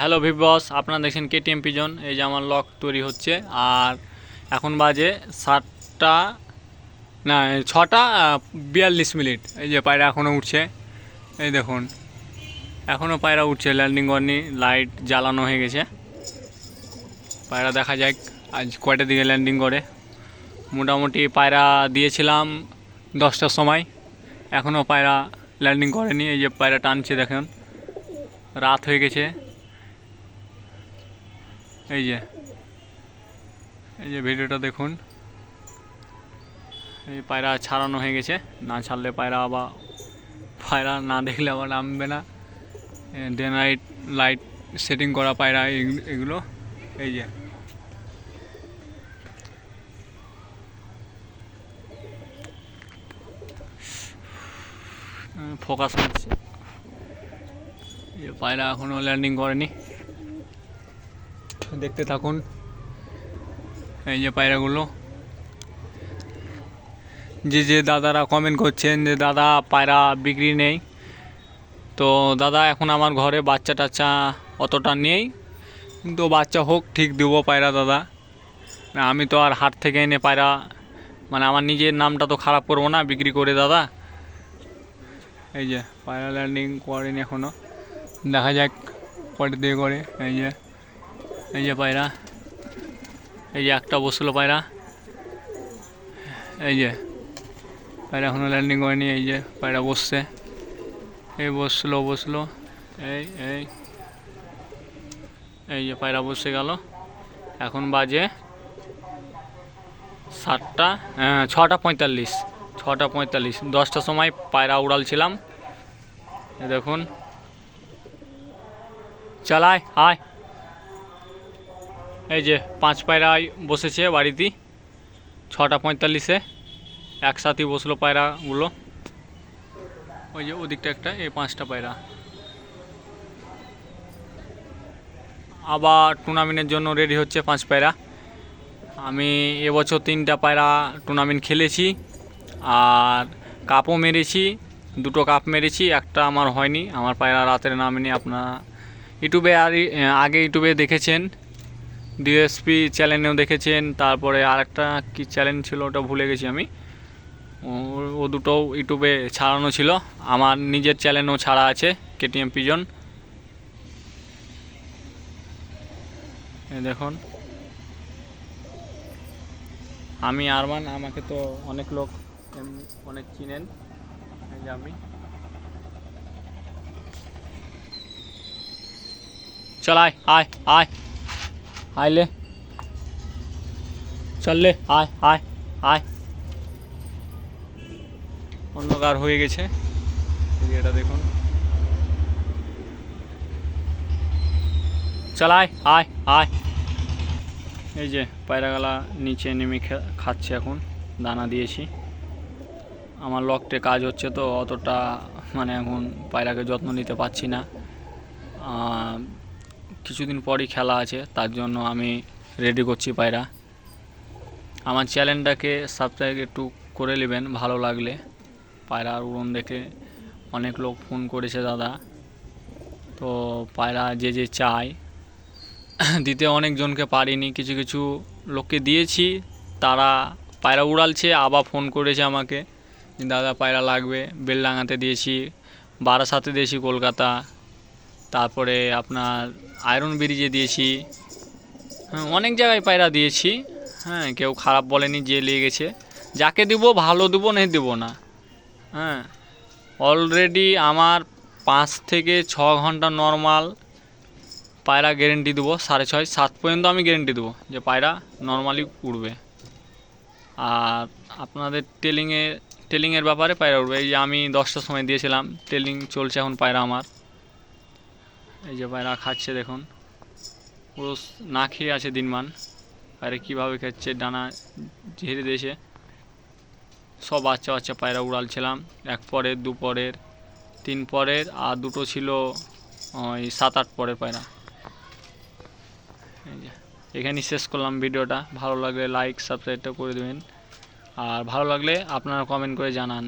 Hello ভিবস, আপনারা দেখছেন KTM pigeon. এই যে আমার লক তৈরি হচ্ছে, আর এখন বাজে 7টা না 6টা 42 মিনিট। এই যে পায়রা এখনও উঠছে, এই দেখুন এখনও পায়রা উঠছে, ল্যান্ডিং করেনি, লাইট জ্বালানো হয়ে গেছে। পায়রা দেখা যাক আজ কয়টার দিকে ল্যান্ডিং করে। মোটামুটি পায়রা দিয়েছিলাম 10টার সময়, এখনও পায়রা ল্যান্ডিং করেনি। এই যে পায়রা টানছে, দেখুন রাত হয়ে গেছে। এই যে ভিডিওটা দেখুন, এই পায়রা ছাড়ানো হয়ে গেছে। না ছাড়লে পায়রা না দেখলে আবার নামবে না। ডে নাইট লাইট সেটিং করা পায়রা এগুলো। এই যে ফোকাস মারছে, এই পায়রা এখনও ল্যান্ডিং করেনি, দেখতে থাকুন। এই যে পায়রাগুলো, যে দাদারা কমেন্ট করছেন যে দাদা পায়রা বিক্রি নেই, তো দাদা এখন আমার ঘরে বাচ্চা টাচ্চা অতটা নেই, কিন্তু বাচ্চা হোক ঠিক দেবো পায়রা দাদা। আমি তো আর হাট থেকে এনে পায়রা, মানে আমার নিজের নামটা তো খারাপ করবো না বিক্রি করে দাদা। এই যে পায়রা ল্যান্ডিং করেনি এখনও, দেখা যাক কয়টা দিয়ে করে। এই যে পায়রা, এই যে একটা বসলো পায়রা, এই যে পায়রা এখনও ল্যান্ডিং করেনি। এই যে পায়রা বসছে, এই বসলো এই এই এই যে পায়রা বসে গেল। এখন বাজে 6টা 45, 10টার সময় পায়রা উড়ালছিলাম। দেখুন চালায় আয়। এই যে 5 পায়রায় বসেছে বাড়িতে, 6টা 45-এ একসাথেই বসলো পায়রাগুলো। ওই যে ওদিকটা একটা, এই 5টা পায়রা। আবার টুর্নামেন্টের জন্য রেডি হচ্ছে 5 পায়রা। আমি এবছর 3টা পায়রা টুর্নামেন্ট খেলেছি, আর কাপও মেরেছি, 2টো কাপ মেরেছি, একটা আমার হয়নি। আমার পায়রা রাতের নামেনি। আপনারা ইউটিউবে আগে ইউটিউবে দেখেছেন, ডিএসপি চ্যানেলেও দেখেছেন, তারপরে আরেকটা কি চ্যানেল ছিল ওটা ভুলে গেছি আমি, ও দুটোও ইউটিউবে ছাড়ানো ছিল। আমার নিজের চ্যানেলও ছাড়া আছে, কেটিএম পিজন। দেখুন আমি আরমান, আমাকে তো অনেক লোক অনেক চিনেন। এই যে আমি চল আয় আয় আইলে চললে আয় আয় আয়। অন্ধকার হয়ে গেছে, এটা দেখুন। চলায় আয় আয়। এই যে পায়রাগালা নিচে নেমে খাচ্ছে, এখন দানা দিয়েছি। আমার লকটে কাজ হচ্ছে তো অতটা, মানে এখন পায়রাকে যত্ন নিতে পারছি না। কিছুদিন পরই খেলা আছে, তার জন্য আমি রেডি করছি পায়রা। আমার চ্যানেলটাকে সাবস্ক্রাইব একটু করে নেবেন ভালো লাগলে। পায়রার উড়ন দেখে অনেক লোক ফোন করেছে দাদা, তো পায়রা যে চায় দিতে অনেকজনকে পারিনি, কিছু কিছু লোককে দিয়েছি, তারা পায়রা উড়ালছে, আবার ফোন করেছে আমাকে দাদা পায়রা লাগবে। বেলডাঙাতে দিয়েছি, বারাসাতে দিয়েছি, কলকাতা, তারপরে আপনার আয়রন ব্রিজে দিয়েছি, অনেক জায়গায় পায়রা দিয়েছি। হ্যাঁ, কেউ খারাপ বলেনি, যে লেগেছে যাকে দিব ভালো দেবো, নেই দেবো না। হ্যাঁ, অলরেডি আমার 5 থেকে 6 ঘন্টা নর্মাল পায়রা গ্যারেন্টি দেবো, 6.5 7 পর্যন্ত আমি গ্যারেন্টি দেবো যে পায়রা নর্মালি উড়বে। আর আপনাদের টেলিংয়ের ব্যাপারে পায়রা উড়বে। এই যে আমি 10টার সময় দিয়েছিলাম, টেলিং চলছে এখন পায়রা আমার। এই যে পায়রা খাচ্ছে দেখুন, পুরো না খেয়ে আছে দিনমান। পায়রা কীভাবে খাচ্ছে, ডানা ঝেড়ে দিয়েছে। সব বাচ্চা পায়রা উড়ালছিলাম, 1 পরের 2 পরের 3 পরের, আর 2টো ছিল ওই 7-8 পরের পায়রা। এই যে এখানেই শেষ করলাম ভিডিওটা। ভালো লাগলে লাইক সাবস্ক্রাইবটা করে দেবেন, আর ভালো লাগলে আপনারা কমেন্ট করে জানান।